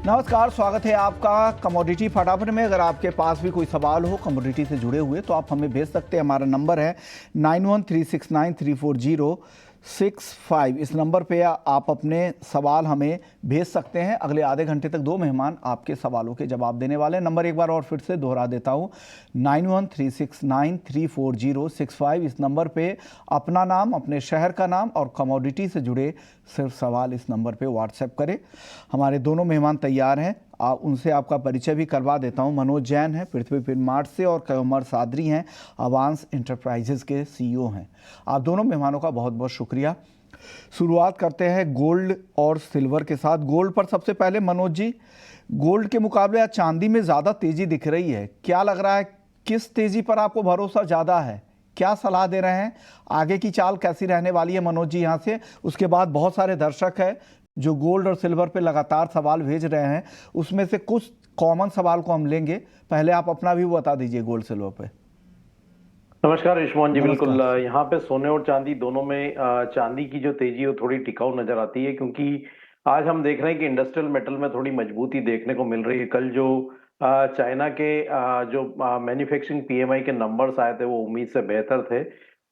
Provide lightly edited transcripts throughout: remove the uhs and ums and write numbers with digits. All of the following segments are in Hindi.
नमस्कार, स्वागत है आपका कमोडिटी फटाफट में। अगर आपके पास भी कोई सवाल हो कमोडिटी से जुड़े हुए तो आप हमें भेज सकते हैं। हमारा नंबर है 9136934065। इस नंबर पे आप अपने सवाल हमें भेज सकते हैं। अगले आधे घंटे तक 2 मेहमान आपके सवालों के जवाब देने वाले हैं। नंबर एक बार और फिर से दोहरा देता हूँ, 9136934065। इस नंबर पे अपना नाम, अपने शहर का नाम और कमोडिटी से जुड़े सिर्फ सवाल इस नंबर पे व्हाट्सएप करें। हमारे दोनों मेहमान तैयार हैं, उनसे आपका परिचय भी करवा देता हूं। मनोज जैन हैं पृथ्वी फिनमार्ट से और कमर सादरी हैं अवांस इंटरप्राइजेज के सीईओ हैं। आप दोनों मेहमानों का बहुत बहुत शुक्रिया। शुरुआत करते हैं गोल्ड और सिल्वर के साथ। गोल्ड पर सबसे पहले मनोज जी, गोल्ड के मुकाबले आज चांदी में ज़्यादा तेज़ी दिख रही है, क्या लग रहा है? किस तेज़ी पर आपको भरोसा ज़्यादा है? क्या सलाह दे रहे हैं? आगे की चाल कैसी रहने वाली है मनोज जी यहाँ से? उसके बाद बहुत सारे दर्शक हैं जो गोल्ड और सिल्वर पे लगातार सवाल भेज रहे हैं, उसमें से कुछ कॉमन सवाल को हम लेंगे। पहले आप अपना भी बता दीजिए गोल्ड सिल्वर पे। नमस्कार रिश्मोहन जी। बिल्कुल, नमस्कार। यहाँ पे सोने और चांदी दोनों में चांदी की जो तेजी है वो थोड़ी टिकाऊ नजर आती है, क्योंकि आज हम देख रहे हैं कि इंडस्ट्रियल मेटल में थोड़ी मजबूती देखने को मिल रही है। कल जो चाइना के जो मैन्युफैक्चरिंग पीएमआई के नंबर्स आए थे वो उम्मीद से बेहतर थे,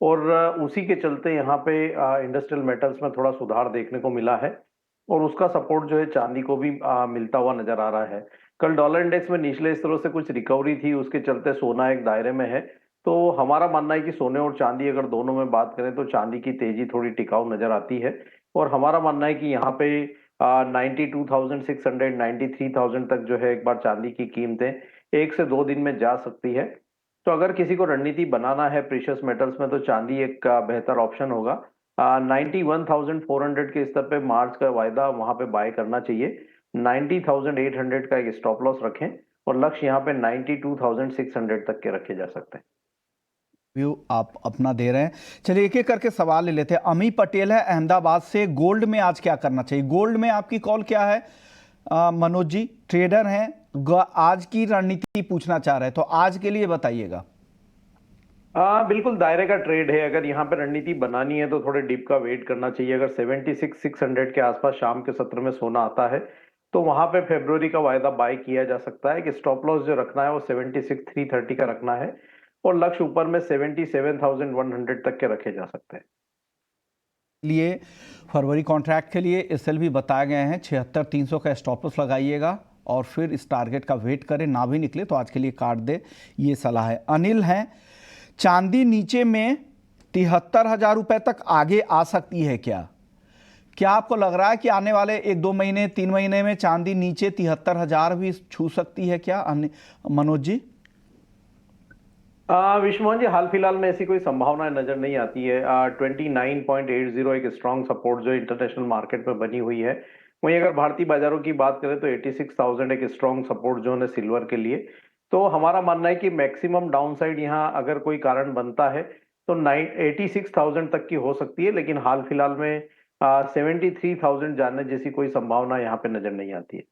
और उसी के चलते यहाँ पे इंडस्ट्रियल मेटल्स में थोड़ा सुधार देखने को मिला है, और उसका सपोर्ट जो है चांदी को भी मिलता हुआ नजर आ रहा है। कल डॉलर इंडेक्स में निचले स्तरों से कुछ रिकवरी थी, उसके चलते सोना एक दायरे में है। तो हमारा मानना है कि सोने और चांदी अगर दोनों में बात करें तो चांदी की तेजी थोड़ी टिकाऊ नजर आती है, और हमारा मानना है कि यहाँ पे 92,600 93,000 तक जो है एक बार चांदी की कीमतें 1 से 2 दिन में जा सकती है। तो अगर किसी को रणनीति बनाना है प्रीशियस मेटल्स में तो चांदी एक बेहतर ऑप्शन होगा। 91,400 के स्तर पे मार्च का वायदा वहां पे बाय करना चाहिए। 90,800 का एक स्टॉप लॉस रखें, और लक्ष्य यहाँ पे 92,600 तक के रखे जा सकते हैं। व्यू आप अपना दे रहे हैं। चलिए एक एक करके सवाल ले लेते हैं। अमी पटेल है अहमदाबाद से, गोल्ड में आज क्या करना चाहिए? गोल्ड में आपकी कॉल क्या है? मनोज जी ट्रेडर हैं, आज की रणनीति पूछना चाह रहे हैं, तो आज के लिए बताइएगा। बिल्कुल दायरे का ट्रेड है। अगर यहाँ पे रणनीति बनानी है तो थोड़े डिप का वेट करना चाहिए। अगर 76,600 के आसपास शाम के सत्र में सोना आता है तो वहां पे फरवरी का वायदा बाय किया जा सकता है कि स्टॉप लॉस जो रखना है वो 76,330 का रखना है, और लक्ष्य ऊपर में 77,100 तक के रखे जा सकते हैं। लिए फरवरी कॉन्ट्रैक्ट के लिए एसएल भी बताए गए हैं, 76,300 का स्टॉप लॉस लगाइएगा और फिर इस टारगेट का वेट करें, ना भी निकले तो आज के लिए काट दे, ये सलाह है। अनिल हैं, चांदी नीचे में 73,000 रुपए तक आगे आ सकती है क्या? क्या आपको लग रहा है कि आने वाले 1-2 महीने 3 महीने में चांदी नीचे 73,000 भी छू सकती है क्या मनोज जी? विश्वमोहन जी, हाल फिलहाल में ऐसी कोई संभावना नजर नहीं आती है। 29.80 एक स्ट्रॉन्ग सपोर्ट जो इंटरनेशनल मार्केट में बनी हुई है। वहीं अगर भारतीय बाजारों की बात करें तो 86,000 एक स्ट्रॉन्ग सपोर्ट जोन है सिल्वर के लिए। तो हमारा मानना है कि मैक्सिमम डाउनसाइड यहाँ अगर कोई कारण बनता है तो 86,000 तक की हो सकती है, लेकिन हाल फिलहाल में 73,000 जानने जैसी कोई संभावना यहाँ पे नजर नहीं आती है।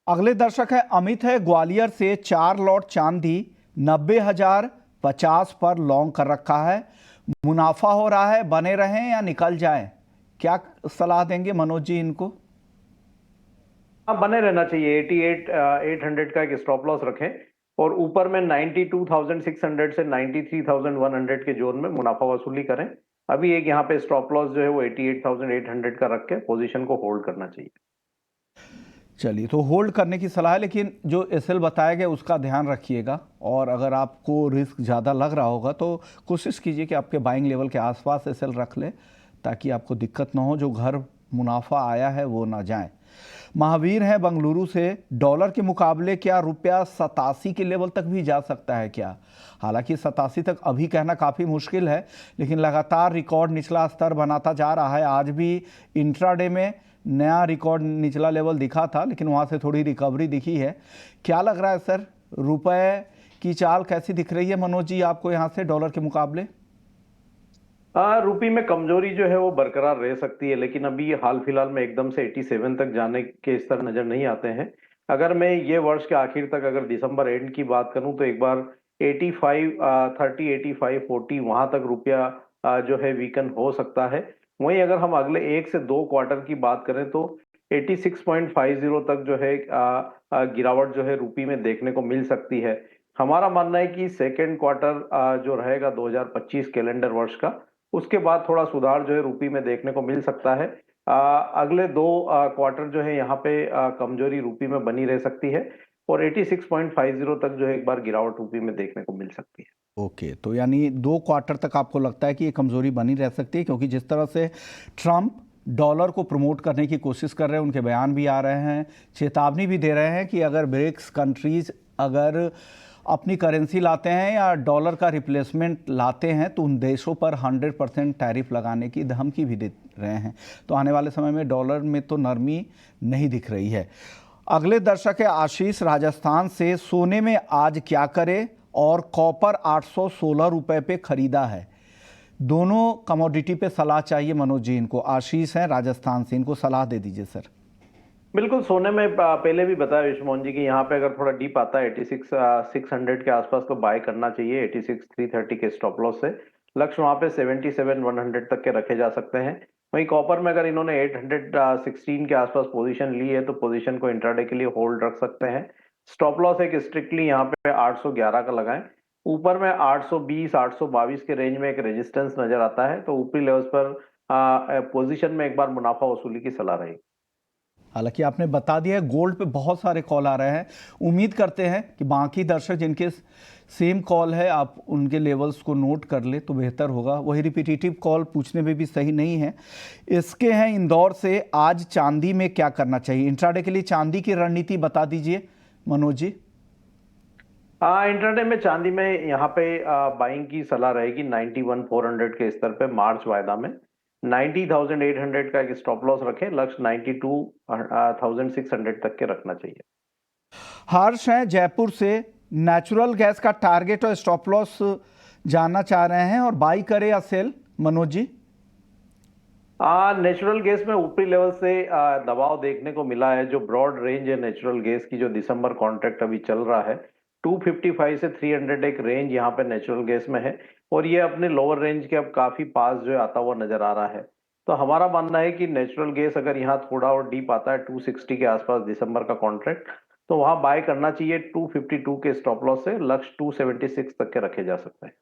अगले दर्शक है अमित है ग्वालियर से, 4 लॉट चांदी 90,050 पर लॉन्ग कर रखा है, मुनाफा हो रहा है, बने रहें या निकल जाएं? क्या सलाह देंगे मनोज जी इनको? हाँ, बने रहना चाहिए। 88,800 का एक स्टॉप लॉस रखें, और ऊपर में 92,600 से 93,100 के जोन में मुनाफा वसूली करें। अभी एक यहाँ पे स्टॉप लॉस जो है वो 88,800 का रख के पोजीशन को होल्ड करना चाहिए। चलिए, तो होल्ड करने की सलाह है, लेकिन जो एसएल बताया गया उसका ध्यान रखिएगा, और अगर आपको रिस्क ज़्यादा लग रहा होगा तो कोशिश कीजिए कि आपके बाइंग लेवल के आसपास एसएल रख ले, ताकि आपको दिक्कत ना हो, जो घर मुनाफा आया है वो ना जाए। महावीर है बंगलुरु से, डॉलर के मुकाबले क्या रुपया 87 के लेवल तक भी जा सकता है क्या? हालांकि 87 तक अभी कहना काफ़ी मुश्किल है, लेकिन लगातार रिकॉर्ड निचला स्तर बनाता जा रहा है। आज भी इंट्राडे में नया रिकॉर्ड निचला लेवल दिखा था, लेकिन वहाँ से थोड़ी रिकवरी दिखी है। क्या लग रहा है सर, रुपए की चाल कैसी दिख रही है मनोज जी आपको यहाँ से डॉलर के मुकाबले? रुपये में कमजोरी जो है वो बरकरार रह सकती है, लेकिन अभी हाल फिलहाल में एकदम से 87 तक जाने के स्तर नजर नहीं आते हैं। अगर मैं ये वर्ष के आखिर तक अगर दिसंबर एंड की बात करूं तो एक बार 85 30 85 40 वहां तक रुपया जो है वीकन हो सकता है। वहीं अगर हम अगले 1 से 2 क्वार्टर की बात करें तो 86.50 तक जो है गिरावट जो है रुपये में देखने को मिल सकती है। हमारा मानना है कि सेकेंड क्वार्टर जो रहेगा 2025 कैलेंडर वर्ष का, उसके बाद थोड़ा सुधार जो है रुपये में देखने को मिल सकता है। अगले दो क्वार्टर जो है यहाँ पे कमजोरी रुपये में बनी रह सकती है और 86.50 तक जो है एक बार गिरावट रुपये में देखने को मिल सकती है। ओके, तो यानी 2 क्वार्टर तक आपको लगता है कि ये कमजोरी बनी रह सकती है, क्योंकि जिस तरह से ट्रंप डॉलर को प्रमोट करने की कोशिश कर रहे हैं, उनके बयान भी आ रहे हैं, चेतावनी भी दे रहे हैं कि अगर ब्रिक्स कंट्रीज अगर अपनी करेंसी लाते हैं या डॉलर का रिप्लेसमेंट लाते हैं तो उन देशों पर 100% टैरिफ लगाने की धमकी भी दे रहे हैं। तो आने वाले समय में डॉलर में तो नरमी नहीं दिख रही है। अगले दर्शक है आशीष राजस्थान से। सोने में आज क्या करे और कॉपर 816 रुपए पे खरीदा है। दोनों कमोडिटी पे सलाह चाहिए मनोज जी। इनको आशीष हैं राजस्थान से, इनको सलाह दे दीजिए सर। बिल्कुल, सोने में पहले भी बताया विश्वमोहन जी कि यहाँ पे अगर थोड़ा डीप आता है 86,600 के आसपास तो बाय करना चाहिए। 86,330 के स्टॉप लॉस से लक्ष्य वहाँ पे 77,100 तक के रखे जा सकते हैं। वहीं कॉपर में अगर इन्होंने 816 के आसपास पोजीशन ली है तो पोजीशन को इंट्राडे के लिए होल्ड रख सकते हैं। स्टॉप लॉस एक स्ट्रिक्टली यहाँ पे 811 का लगाएं। ऊपर में 820 822 के रेंज में एक रेजिस्टेंस नजर आता है, तो ऊपरी लेवल्स पर पोजीशन में एक बार मुनाफा वसूली की सलाह रहेगी। हालांकि आपने बता दिया है, गोल्ड पे बहुत सारे कॉल आ रहे हैं। उम्मीद करते हैं कि बाकी दर्शक जिनके सेम कॉल है आप उनके लेवल्स को नोट कर ले तो बेहतर होगा। वही रिपीटेटिव कॉल पूछने में भी सही नहीं है। इसके हैं इंदौर से, आज चांदी में क्या करना चाहिए? इंट्राडे के लिए चांदी की रणनीति बता दीजिए मनोज जी। इंट्राडे में चांदी में यहाँ पे बाइंग की सलाह रहेगी 91,400 के स्तर पे मार्च वायदा में। 90,800 का एक स्टॉप लॉस रखें, लक्ष्य 92,600 तक के रखना चाहिए। हर्ष हैं जयपुर से, नेचुरल गैस का टारगेट और स्टॉप लॉस जानना चाह रहे हैं और बाई करे या cell Manoj ji. Natural gas में ऊपरी लेवल से दबाव देखने को मिला है। जो ब्रॉड रेंज है नेचुरल गैस की, जो दिसंबर कॉन्ट्रैक्ट अभी चल रहा है 255 से 300 एक रेंज यहाँ पे नेचुरल गैस में है और ये अपने लोअर रेंज के अब काफी पास जो है आता हुआ नजर आ रहा है। तो हमारा मानना है कि नेचुरल गैस अगर यहाँ थोड़ा और डीप आता है 260 के आसपास दिसंबर का कॉन्ट्रैक्ट, तो वहां बाय करना चाहिए। 252 के स्टॉप लॉस से लक्ष्य 276 तक के रखे जा सकते हैं।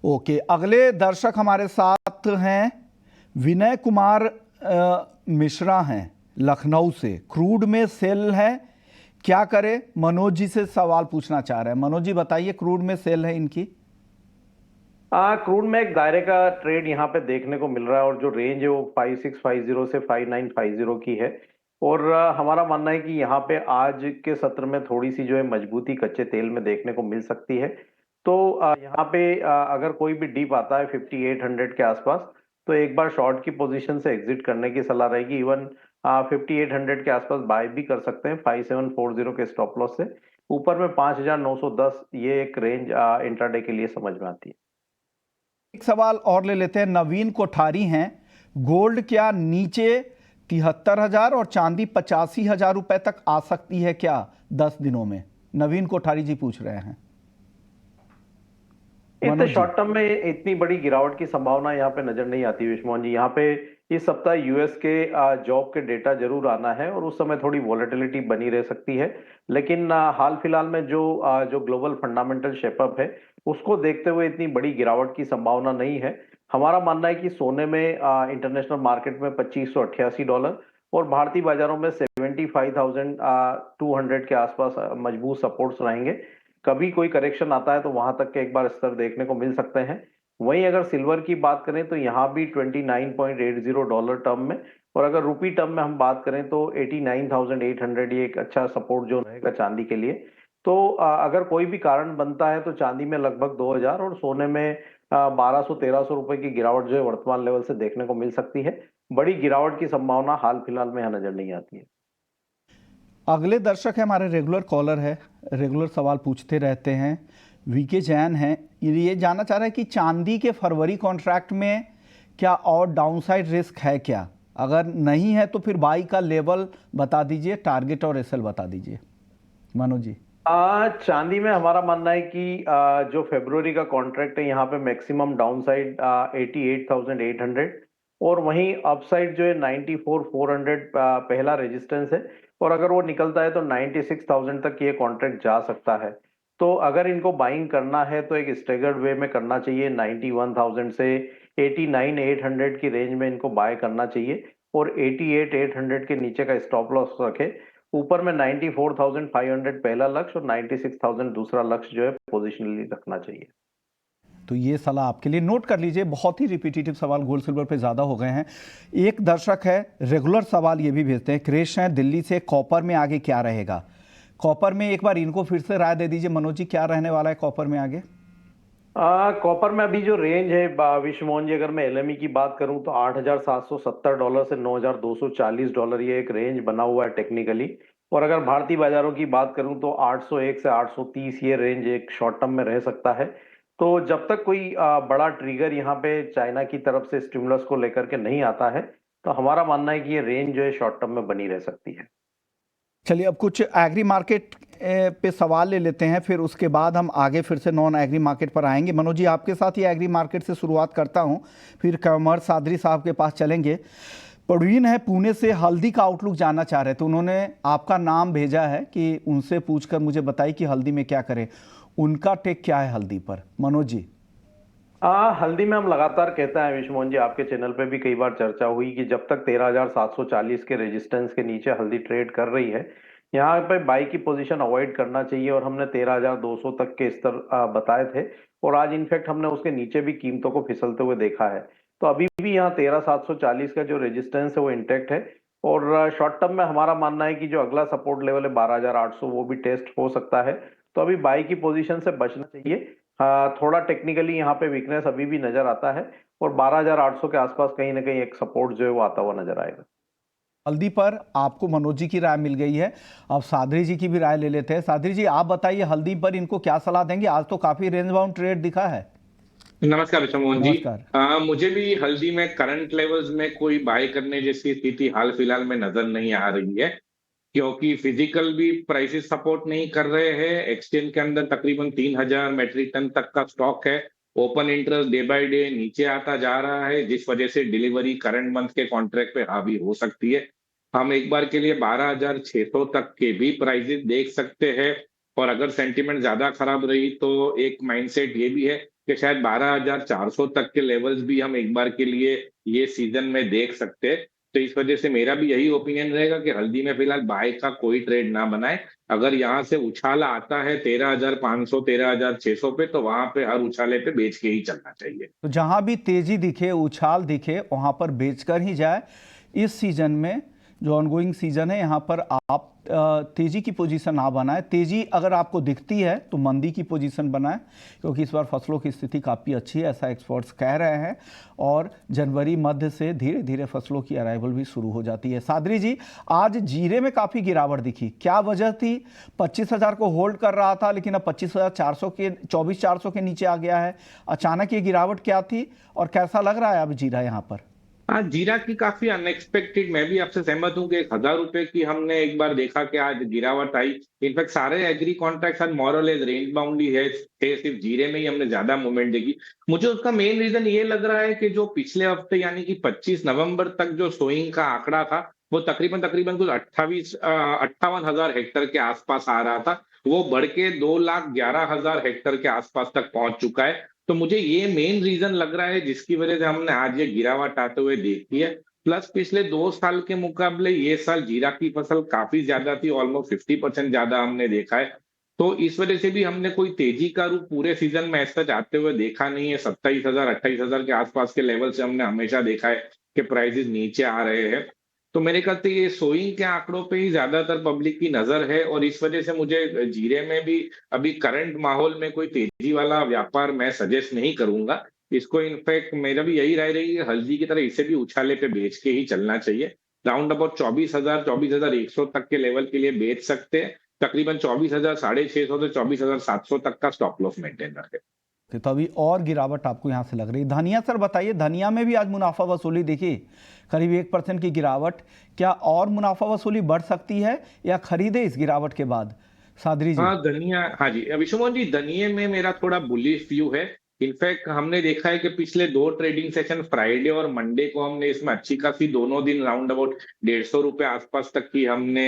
ओके, अगले दर्शक हमारे साथ हैं विनय कुमार मिश्रा हैं लखनऊ से। क्रूड में सेल है, क्या करे? मनोज जी से सवाल पूछना चाह रहे हैं। मनोज जी बताइए, क्रूड में सेल है इनकी। क्रूड में एक दायरे का ट्रेड यहाँ पे देखने को मिल रहा है और जो रेंज है वो 5650 से 5950 की है और हमारा मानना है कि यहाँ पे आज के सत्र में थोड़ी सी जो है मजबूती कच्चे तेल में देखने को मिल सकती है। तो यहाँ पे अगर कोई भी डीप आता है 5800 के आसपास तो एक बार शॉर्ट की पोजीशन से एग्जिट करने की सलाह रहेगी। इवन 5800 के आसपास बाय भी कर सकते हैं 5740 के स्टॉप लॉस से। ऊपर में 5910 ये एक रेंज इंट्राडे के लिए समझ में आती है। एक सवाल और ले लेते हैं, नवीन कोठारी हैं। गोल्ड क्या नीचे 73,000 और चांदी 85,000 रुपए तक आ सकती है क्या 10 दिनों में? नवीन कोठारी जी पूछ रहे हैं। इतने शॉर्ट टर्म में इतनी बड़ी गिरावट की संभावना यहाँ पे नजर नहीं आती विश्वमोहन जी। यहाँ पे इस सप्ताह यूएस के जॉब के डेटा जरूर आना है और उस समय थोड़ी वॉलेटिलिटी बनी रह सकती है, लेकिन हाल फिलहाल में जो ग्लोबल फंडामेंटल शेपअप है उसको देखते हुए इतनी बड़ी गिरावट की संभावना नहीं है। हमारा मानना है कि सोने में इंटरनेशनल मार्केट में $2588 और भारतीय बाजारों में 75,200 के आसपास मजबूत सपोर्ट्स रहेंगे। कभी कोई करेक्शन आता है तो वहां तक के एक बार स्तर देखने को मिल सकते हैं। वहीं अगर सिल्वर की बात करें तो यहाँ भी $29.80 टर्म में, और अगर रुपी टर्म में हम बात करें तो 89,800 ये एक अच्छा सपोर्ट जोन रहेगा चांदी के लिए। तो अगर कोई भी कारण बनता है तो चांदी में लगभग 2000 और सोने में 1200-1300 रुपए की गिरावट जो है वर्तमान लेवल से देखने को मिल सकती है। बड़ी गिरावट की संभावना हाल फिलहाल में यहाँ नजर नहीं आती है। अगले दर्शक है हमारे रेगुलर कॉलर है, रेगुलर सवाल पूछते रहते हैं, वीके जैन हैं। ये जानना चाह रहे हैं कि चांदी के फरवरी कॉन्ट्रैक्ट में क्या और डाउनसाइड रिस्क है क्या? अगर नहीं है तो फिर बाई का लेवल बता दीजिए, टारगेट और एसएल बता दीजिए मनोज जी। चांदी में हमारा मानना है कि जो फरवरी का कॉन्ट्रैक्ट है यहाँ पे मैक्सिमम डाउनसाइड 88,800 और वहीं अपसाइड जो है 94,400 पहला रेजिस्टेंस है, और अगर वो निकलता है तो 96,000 तक ये कॉन्ट्रैक्ट जा सकता है। तो अगर इनको बाइंग करना है तो एक स्टेगर्ड वे में करना चाहिए, 91,000 से 89,800 की रेंज में इनको बाय करना चाहिए, और 88,800 के नीचे का स्टॉप लॉस रखे। ऊपर में 94,500 पहला लक्ष्य और 96,000 दूसरा लक्ष्य जो है पोजिशनली रखना चाहिए। तो ये सलाह आपके लिए, नोट कर लीजिए। बहुत ही रिपीटेटिव सवाल गोल्ड सिल्वर पे ज़्यादा हो गए हैं। एक दर्शक है, रेगुलर सवाल ये भी भेजते हैं, क्रेश हैं दिल्ली से, कॉपर में आगे क्या रहेगा? कॉपर में एक बार इनको फिर से राय दे दीजिए मनोज जी, क्या रहने वाला है कॉपर में आगे? कॉपर में अभी जो रेंज है विश्व मोहन जी, अगर मैं एलएमई की बात करूं तो $8,770 से $9,240 ये एक रेंज बना हुआ है टेक्निकली। और अगर भारतीय बाजारों की बात करूं तो 801 से 830 ये रेंज एक शॉर्ट टर्म में रह सकता है। तो जब तक कोई बड़ा ट्रिगर यहाँ पे चाइना की तरफ से स्टिमुलस को लेकर के नहीं आता है, तो हमारा मानना है कि ये रेंज जो है शॉर्ट टर्म में बनी रह सकती है। चलिए अब कुछ एग्री मार्केट पे सवाल ले लेते हैं, फिर उसके बाद हम आगे फिर से नॉन एग्री मार्केट पर आएंगे। मनोज जी, आपके साथ ही एग्री मार्केट से शुरुआत करता हूं, फिर कमर सादरी साहब के पास चलेंगे। परवीन है पुणे से, हल्दी का आउटलुक जानना चाह रहे थे। उन्होंने आपका नाम भेजा है कि उनसे पूछकर मुझे बताइए कि हल्दी में क्या करें। उनका टेक क्या है हल्दी पर, मनोज जी? हल्दी में हम लगातार कहते हैं विश्व मोहन जी, आपके चैनल पे भी कई बार चर्चा हुई कि जब तक 13,740 के रेजिस्टेंस के नीचे हल्दी ट्रेड कर रही है, यहाँ पे बाई की पोजीशन अवॉइड करना चाहिए। और हमने 13,200 तक के स्तर बताए थे, और आज इनफैक्ट हमने उसके नीचे भी कीमतों को फिसलते हुए देखा है। तो अभी भी यहाँ 13,740 का जो रेजिस्टेंस है वो इंटैक्ट है। और शॉर्ट टर्म में हमारा मानना है कि जो अगला सपोर्ट लेवल है 12,800 वो भी टेस्ट हो सकता है। तो अभी बाई की पोजीशन से बचना चाहिए। थोड़ा टेक्निकली यहाँ पे वीकनेस अभी भी नजर आता है, और 12,800 के आसपास कहीं ना कहीं एक सपोर्ट जो है वो आता हुआ नजर आएगा। हल्दी पर आपको मनोज जी की राय मिल गई है, अब सादरी जी की भी राय ले लेते हैं। सादरी जी, आप बताइए हल्दी पर इनको क्या सलाह देंगे? आज तो काफी रेंज बाउंड ट्रेड दिखा है। नमस्कार विश्व मोहन जी। नमस्कार। मुझे भी हल्दी में करंट लेवल्स में कोई बाय करने जैसी स्थिति हाल फिलहाल में नजर नहीं आ रही है, क्योंकि फिजिकल भी प्राइसेस सपोर्ट नहीं कर रहे हैं। एक्सचेंज के अंदर तकरीबन 3,000 मेट्रिक टन तक का स्टॉक है। Open interest day by day नीचे आता जा रहा है, जिस वजह से डिलीवरी करंट मंथ के कॉन्ट्रैक्ट पे हावी हो सकती है। हम एक बार के लिए 12,600 तक के भी प्राइसेस देख सकते हैं। और अगर सेंटीमेंट ज्यादा खराब रही तो एक माइंडसेट ये भी है कि शायद 12,400 तक के लेवल्स भी हम एक बार के लिए ये सीजन में देख सकते हैं। तो इस वजह से मेरा भी यही ओपिनियन रहेगा कि हल्दी में फिलहाल बाय का कोई ट्रेड ना बनाए। अगर यहाँ से उछाल आता है 13,500 13,600 पे, तो वहां पे हर उछाले पे बेच के ही चलना चाहिए। तो जहां भी तेजी दिखे, उछाल दिखे, वहां पर बेचकर ही जाए। इस सीजन में जो ऑनगोइंग सीजन है, यहाँ पर आप तेजी की पोजीशन ना बनाए। तेजी अगर आपको दिखती है तो मंदी की पोजीशन बनाए, क्योंकि इस बार फसलों की स्थिति काफ़ी अच्छी है, ऐसा एक्सपर्ट्स कह रहे हैं। और जनवरी मध्य से धीरे धीरे फसलों की अराइवल भी शुरू हो जाती है। सादरी जी, आज जीरे में काफ़ी गिरावट दिखी, क्या वजह थी? 25,000 को होल्ड कर रहा था, लेकिन अब 25,400 के 24,400 के नीचे आ गया है। अचानक ये गिरावट क्या थी और कैसा लग रहा है अब जीरा यहाँ पर? हाँ, जीरा की काफी अनएक्सपेक्टेड, मैं भी आपसे सहमत हूँ कि 1,000 रुपए की हमने एक बार देखा कि आज गिरावट आई। इनफैक्ट सारे एग्री कॉन्ट्रैक्ट्स आज मॉरल रेंज बाउंड ही है, सिर्फ जीरे में ही हमने ज्यादा मूवमेंट देखी। मुझे उसका मेन रीजन ये लग रहा है कि जो पिछले हफ्ते यानी कि 25 नवंबर तक जो सोइंग का आंकड़ा था, वो तकरीबन तकरीबन कुछ 58,000 हेक्टेयर के आसपास आ रहा था। वो बढ़ के 2,11,000 हेक्टेयर के आसपास तक पहुंच चुका है। तो मुझे ये मेन रीजन लग रहा है जिसकी वजह से हमने आज ये गिरावट आते हुए देखी है। प्लस पिछले 2 साल के मुकाबले ये साल जीरा की फसल काफी ज्यादा थी, ऑलमोस्ट 50% ज्यादा हमने देखा है। तो इस वजह से भी हमने कोई तेजी का रूप पूरे सीजन में ऐसा जाते हुए देखा नहीं है। 27,000 28,000 के आसपास के लेवल से हमने हमेशा देखा है कि प्राइसेस नीचे आ रहे हैं। तो मेरे ख्याल से ये सोइंग के आंकड़ों पे ही ज्यादातर पब्लिक की नजर है, और इस वजह से मुझे जीरे में भी अभी करंट माहौल में कोई तेजी वाला व्यापार मैं सजेस्ट नहीं करूंगा इसको। इनफैक्ट मेरा भी यही राय रहेगी कि हल्दी की तरह इसे भी उछाले पे बेच के ही चलना चाहिए। राउंड अबाउट 24,000 24,100 तक के लेवल के लिए बेच सकते हैं। तकरीबन 24,650 से 24,700 तक का स्टॉप लॉस मेंटेन रखें। तो अभी और गिरावट आपको यहाँ से लग रही है। धनिया सर बताइए, धनिया में भी आज मुनाफा वसूली देखी, करीब 1% की गिरावट। क्या और मुनाफा वसूली बढ़ सकती है या खरीदे इस गिरावट के बाद? सादरी जी। हाँ धनिया, हाँ जी विश्व मोहन जी, धनिये में मेरा थोड़ा बुलिश व्यू है। इनफैक्ट हमने देखा है कि पिछले 2 ट्रेडिंग सेशन फ्राइडे और मंडे को हमने इसमें अच्छी खासी दोनों दिन राउंड अबाउट 150 रुपए आसपास तक की हमने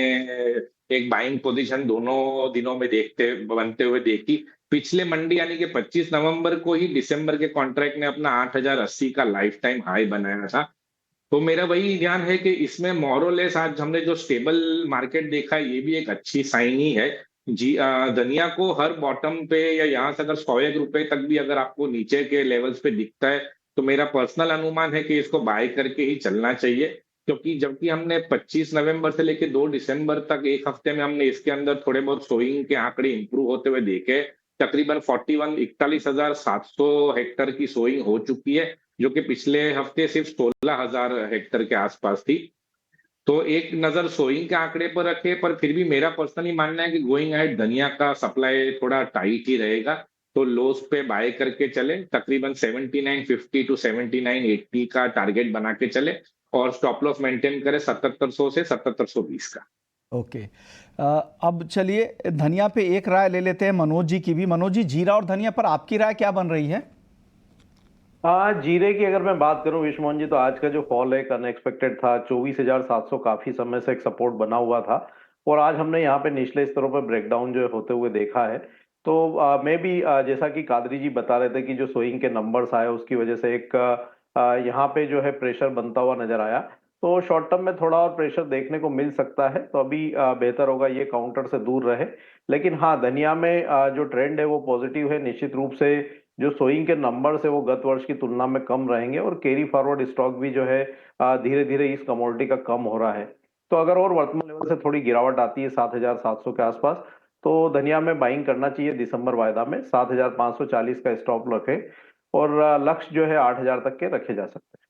एक बाइंग पोजीशन दोनों दिनों में देखते बनते हुए देखी। पिछले मंडे यानी कि 25 नवंबर को ही दिसंबर के कॉन्ट्रैक्ट ने अपना 8080 का लाइफ टाइम हाई बनाया था। तो मेरा वही ध्यान है कि इसमें मोरलेस आज हमने जो स्टेबल मार्केट देखा है, ये भी एक अच्छी साइन ही है। जी धनिया को हर बॉटम पे या यहाँ से अगर 101 रुपए तक भी अगर आपको नीचे के लेवल्स पे दिखता है, तो मेरा पर्सनल अनुमान है कि इसको बाय करके ही चलना चाहिए। क्योंकि जबकि हमने 25 नवंबर से लेकर 2 दिसंबर तक एक हफ्ते में हमने इसके अंदर थोड़े बहुत सोइंग के आंकड़े इंप्रूव होते हुए देखे। तकरीबन 41,700 हेक्टर की सोइंग हो चुकी है, जो कि पिछले हफ्ते सिर्फ 16,000 हेक्टर के आसपास थी। तो एक नजर सोइंग के आंकड़े पर रखे, पर फिर भी मेरा पर्सनली मानना है कि गोइंग अहेड धनिया का सप्लाई थोड़ा टाइट ही रहेगा। तो लोस पे बाय करके चले, तकरीबन 7950 टू 7980 का टारगेट बना के चले और स्टॉप लॉस मेंटेन करे 7700 से 7720 का। ओके। अब चलिए धनिया पे एक राय ले लेते हैं मनोज जी की भी। मनोज जी, जीरा और धनिया पर आपकी राय क्या बन रही है? जीरे की अगर मैं बात करूं विश्वमोहन जी, तो आज का जो फॉल है अनएक्सपेक्टेड था। 24,700 काफी समय से एक सपोर्ट बना हुआ था और आज हमने यहाँ पे निचले स्तरों पर ब्रेकडाउन जो होते हुए देखा है। तो मैं भी जैसा कि कादरी जी बता रहे थे कि जो सोइंग के नंबर्स आए उसकी वजह से एक यहाँ पे जो है प्रेशर बनता हुआ नजर आया। तो शॉर्ट टर्म में थोड़ा और प्रेशर देखने को मिल सकता है, तो अभी बेहतर होगा ये काउंटर से दूर रहे। लेकिन हाँ, धनिया में जो ट्रेंड है वो पॉजिटिव है। निश्चित रूप से जो सोइंग के नंबर्स है वो गत वर्ष की तुलना में कम रहेंगे और कैरी फॉरवर्ड स्टॉक भी जो है धीरे धीरे इस कमोडिटी का कम हो रहा है। तो अगर और वर्तमान लेवल से थोड़ी गिरावट आती है 7,700 के आसपास, तो धनिया में बाइंग करना चाहिए। दिसंबर वायदा में 7,540 का स्टॉप रखे और लक्ष्य जो है 8,000 तक के रखे जा सकते हैं।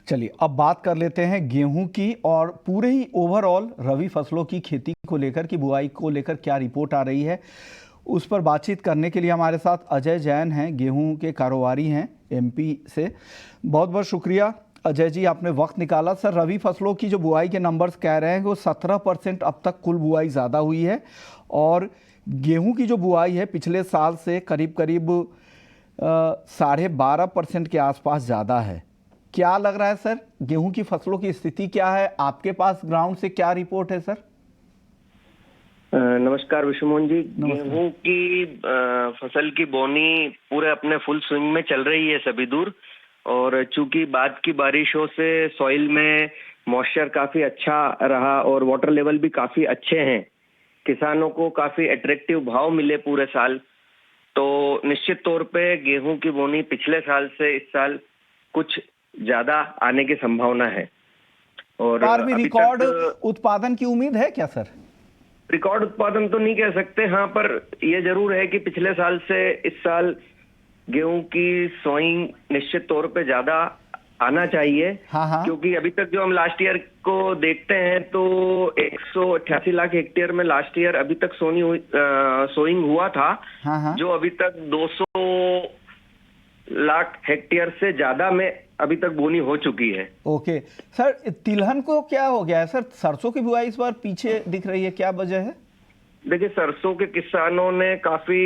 चलिए अब बात कर लेते हैं गेहूं की और पूरे ही ओवरऑल रबी फसलों की खेती को लेकर, की बुआई को लेकर क्या रिपोर्ट आ रही है, उस पर बातचीत करने के लिए हमारे साथ अजय जैन हैं, गेहूं के कारोबारी हैं एमपी से। बहुत बहुत शुक्रिया अजय जी, आपने वक्त निकाला। सर, रबी फसलों की जो बुआई के नंबर्स कह रहे हैं वो 17% अब तक कुल बुआई ज़्यादा हुई है और गेहूं की जो बुआई है पिछले साल से करीब करीब 12.5% के आसपास ज़्यादा है। क्या लग रहा है सर, गेहूं की फसलों की स्थिति क्या है? आपके पास ग्राउंड से क्या रिपोर्ट है सर? नमस्कार विश्वमोहन जी। गेहूं की फसल की बोनी पूरे अपने फुल स्विंग में चल रही है सभी दूर, और चूंकि बाद की बारिशों से सॉइल में मॉइस्चर काफी अच्छा रहा और वाटर लेवल भी काफी अच्छे हैं, किसानों को काफी अट्रैक्टिव भाव मिले पूरे साल, तो निश्चित तौर पे गेहूं की बोनी पिछले साल से इस साल कुछ ज्यादा आने की संभावना है। और भी रिकॉर्ड उत्पादन की उम्मीद है क्या सर? रिकॉर्ड उत्पादन तो नहीं कह सकते, हाँ, पर यह जरूर है कि पिछले साल से इस साल गेहूं की सोइंग निश्चित तौर पे ज्यादा आना चाहिए। हाँ। क्योंकि अभी तक जो हम लास्ट ईयर को देखते हैं तो 188 लाख हेक्टेयर में लास्ट ईयर अभी तक सोइंग हुआ था। हाँ। जो अभी तक 200 लाख हेक्टेयर से ज्यादा में अभी तक बोनी हो चुकी है। ओके सर, तिलहन को क्या हो गया है सर? सरसों की बुआई इस बार पीछे दिख रही है, क्या वजह है? देखिए, सरसों के किसानों ने काफी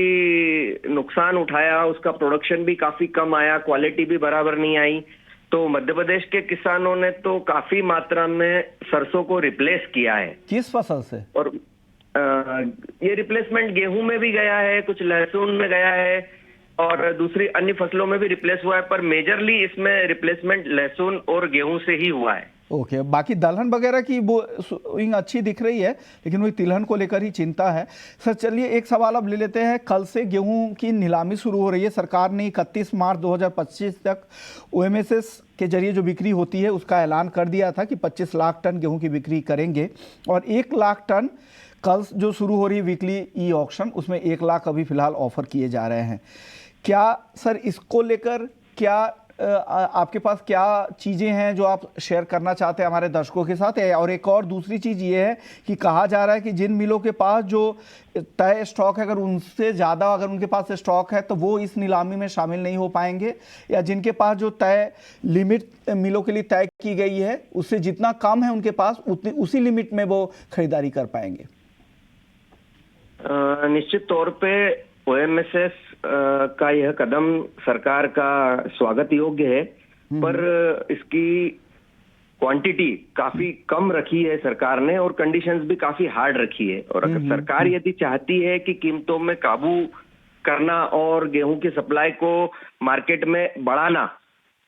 नुकसान उठाया, उसका प्रोडक्शन भी काफी कम आया, क्वालिटी भी बराबर नहीं आई। तो मध्य प्रदेश के किसानों ने तो काफी मात्रा में सरसों को रिप्लेस किया है। किस फसल से? और ये रिप्लेसमेंट गेहूं में भी गया है, कुछ लहसुन में गया है और दूसरी अन्य फसलों में भी रिप्लेस हुआ है, पर मेजरली इसमें रिप्लेसमेंट लहसुन और गेहूं से ही हुआ है। ओके, बाकी दलहन वगैरह की बोइंग अच्छी दिख रही है, लेकिन वही तिलहन को लेकर ही चिंता है। सर चलिए एक सवाल अब ले लेते हैं। कल से गेहूं की नीलामी शुरू हो रही है। सरकार ने 31 मार्च 2025 तक OMSS के जरिए जो बिक्री होती है उसका ऐलान कर दिया था कि 25 लाख टन गेहूं की बिक्री करेंगे और 1 लाख टन कल जो शुरू हो रही है वीकली ई ऑक्शन, उसमें 1 लाख अभी फिलहाल ऑफर किए जा रहे हैं। क्या सर इसको लेकर क्या आपके पास क्या चीज़ें हैं जो आप शेयर करना चाहते हैं हमारे दर्शकों के साथ? और एक और दूसरी चीज़ ये है कि कहा जा रहा है कि जिन मिलों के पास जो तय स्टॉक है, अगर उनसे ज़्यादा अगर उनके पास स्टॉक है तो वो इस नीलामी में शामिल नहीं हो पाएंगे, या जिनके पास जो तय लिमिट मिलों के लिए तय की गई है उससे जितना कम है उनके पास उसी लिमिट में वो खरीदारी कर पाएंगे। निश्चित तौर पे ओएमएसएस का यह कदम सरकार का स्वागत योग्य है, पर इसकी क्वांटिटी काफी कम रखी है सरकार ने और कंडीशंस भी काफी हार्ड रखी है। और अगर सरकार यदि चाहती है कि कीमतों में काबू करना और गेहूं की सप्लाई को मार्केट में बढ़ाना,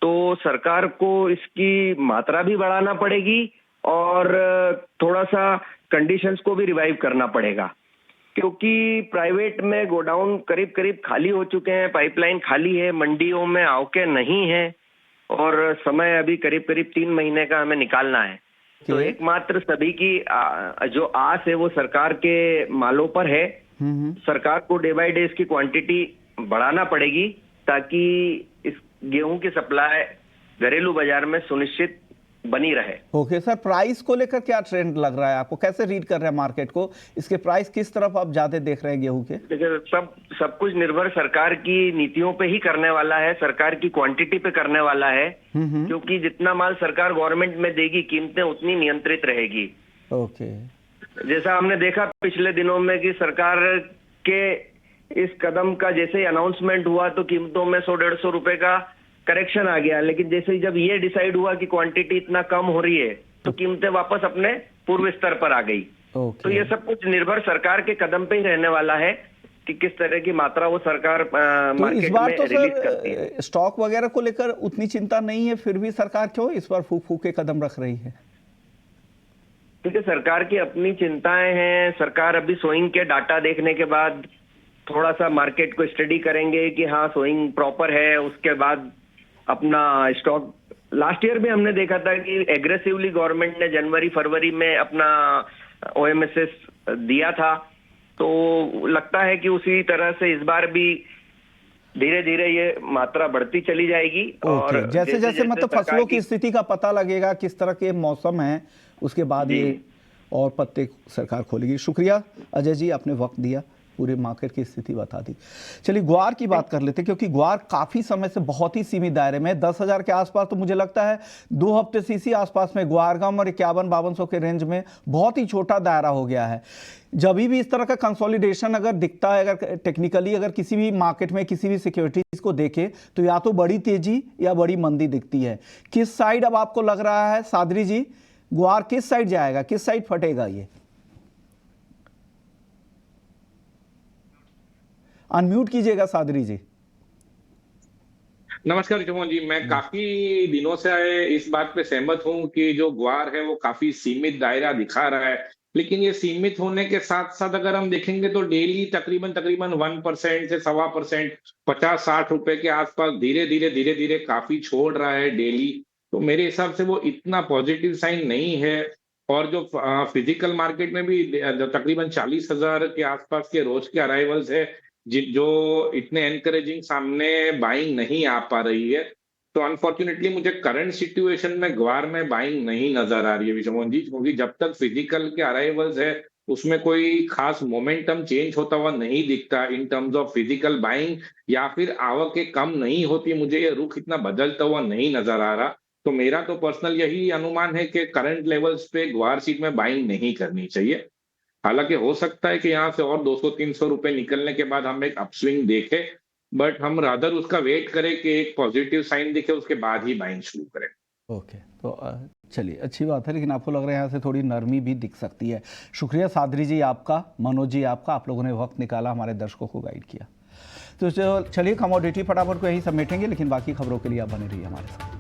तो सरकार को इसकी मात्रा भी बढ़ाना पड़ेगी और थोड़ा सा कंडीशंस को भी रिवाइव करना पड़ेगा, क्योंकि प्राइवेट में गोडाउन करीब करीब खाली हो चुके हैं, पाइपलाइन खाली है, मंडियों में आवके नहीं है और समय अभी करीब करीब 3 महीने का हमें निकालना है। तो एकमात्र सभी की जो आस है वो सरकार के मालों पर है। सरकार को डे बाय डे इसकी क्वांटिटी बढ़ाना पड़ेगी ताकि इस गेहूं की सप्लाई घरेलू बाजार में सुनिश्चित बनी रहे। ओके सर, प्राइस को लेकर क्या ट्रेंड लग रहा है आपको? कैसे रीड कर रहे हैं मार्केट को? इसके प्राइस किस तरफ आप ज्यादा देख रहे हैं गेहूं के? देखिए, सब कुछ निर्भर सरकार की नीतियों पे ही करने वाला है, सरकार की क्वांटिटी पे करने वाला है, क्योंकि जितना माल सरकार गवर्नमेंट में देगी कीमतें उतनी नियंत्रित रहेगी। ओके, जैसा हमने देखा पिछले दिनों में कि सरकार के इस कदम का जैसे ही अनाउंसमेंट हुआ तो कीमतों में 100-150 रुपए का करेक्शन आ गया, लेकिन जैसे ही जब ये डिसाइड हुआ कि क्वांटिटी इतना कम हो रही है तो कीमतें वापस अपने पूर्व स्तर पर आ गई। तो ये सब कुछ निर्भर सरकार के कदम पे ही रहने वाला है कि किस तरह की मात्रा वो सरकार मार्केट में रिलीज करती है। स्टॉक वगैरह को लेकर उतनी चिंता नहीं है, फिर भी सरकार क्यों इस बार फूक फूक के कदम रख रही है? क्योंकि सरकार की अपनी चिंताएं हैं। सरकार अभी सोइंग के डाटा देखने के बाद थोड़ा सा मार्केट को स्टडी करेंगे कि हाँ सोइंग प्रॉपर है, उसके बाद अपना स्टॉक। लास्ट ईयर में हमने देखा था कि एग्रेसिवली गवर्नमेंट ने जनवरी फरवरी में अपना ओएमएसएस दिया था, तो लगता है कि उसी तरह से इस बार भी धीरे धीरे ये मात्रा बढ़ती चली जाएगी। और जैसे जैसे मतलब फसलों की स्थिति का पता लगेगा, किस तरह के मौसम है, उसके बाद ये और पत्ते सरकार खोलेगी। शुक्रिया अजय जी, आपने वक्त दिया, पूरे मार्केट की स्थिति बता दी। चलिए ग्वार की बात कर लेते हैं, क्योंकि ग्वार काफ़ी समय से बहुत ही सीमित दायरे में 10,000 के आसपास, तो मुझे लगता है 2 हफ्ते से इसी आसपास में ग्वारगम और 51-5200 के रेंज में बहुत ही छोटा दायरा हो गया है। जब भी इस तरह का कंसोलिडेशन अगर दिखता है, अगर टेक्निकली अगर किसी भी मार्केट में किसी भी सिक्योरिटीज को देखे तो या तो बड़ी तेजी या बड़ी मंदी दिखती है। किस साइड अब आपको लग रहा है सादरी जी, ग्वार किस साइड जाएगा, किस साइड फटेगा? ये अनम्यूट कीजिएगा सादरी जी। नमस्कार चमोहन जी, मैं काफी दिनों से इस बात पे सहमत हूं कि जो ग्वार है वो काफी सीमित दायरा दिखा रहा है, लेकिन ये सीमित होने के साथ साथ अगर हम देखेंगे तो डेली तकरीबन 1% से 1.25%, 50-60 रुपए के आसपास धीरे धीरे काफी छोड़ रहा है डेली। तो मेरे हिसाब से वो इतना पॉजिटिव साइन नहीं है। और जो फिजिकल मार्केट में भी तकरीबन 40,000 के आसपास के रोज के अराइवल्स है, जो इतने एनकरेजिंग सामने बाइंग नहीं आ पा रही है। तो अनफॉर्चुनेटली मुझे करंट सिचुएशन में ग्वार में बाइंग नहीं नजर आ रही है विशमोहन जी, क्योंकि जब तक फिजिकल के अराइवल्स है उसमें कोई खास मोमेंटम चेंज होता हुआ नहीं दिखता in terms of physical buying, या फिर आवक कम नहीं होती, मुझे ये रुख इतना बदलता हुआ नहीं नजर आ रहा। तो मेरा तो पर्सनल यही अनुमान है कि करंट लेवल्स पे ग्वार सीट में बाइंग नहीं करनी चाहिए। हालांकि हो सकता है कि यहाँ से और 200-300 रुपए निकलने के बाद हम एक अपस्विंग देखें, बट हम रादर उसका वेट करें कि एक पॉजिटिव साइन दिखे, उसके बाद ही बाइंग शुरू करें। ओके, तो चलिए अच्छी बात है, लेकिन आपको लग रहा है यहाँ से थोड़ी नरमी भी दिख सकती है। शुक्रिया सादरी जी आपका, मनोज जी आपका, आप लोगों ने वक्त निकाला, हमारे दर्शकों को गाइड किया। तो चलिए कमोडिटी फटाफट को यही समेटेंगे, लेकिन बाकी खबरों के लिए आप बने रहिए हमारे साथ।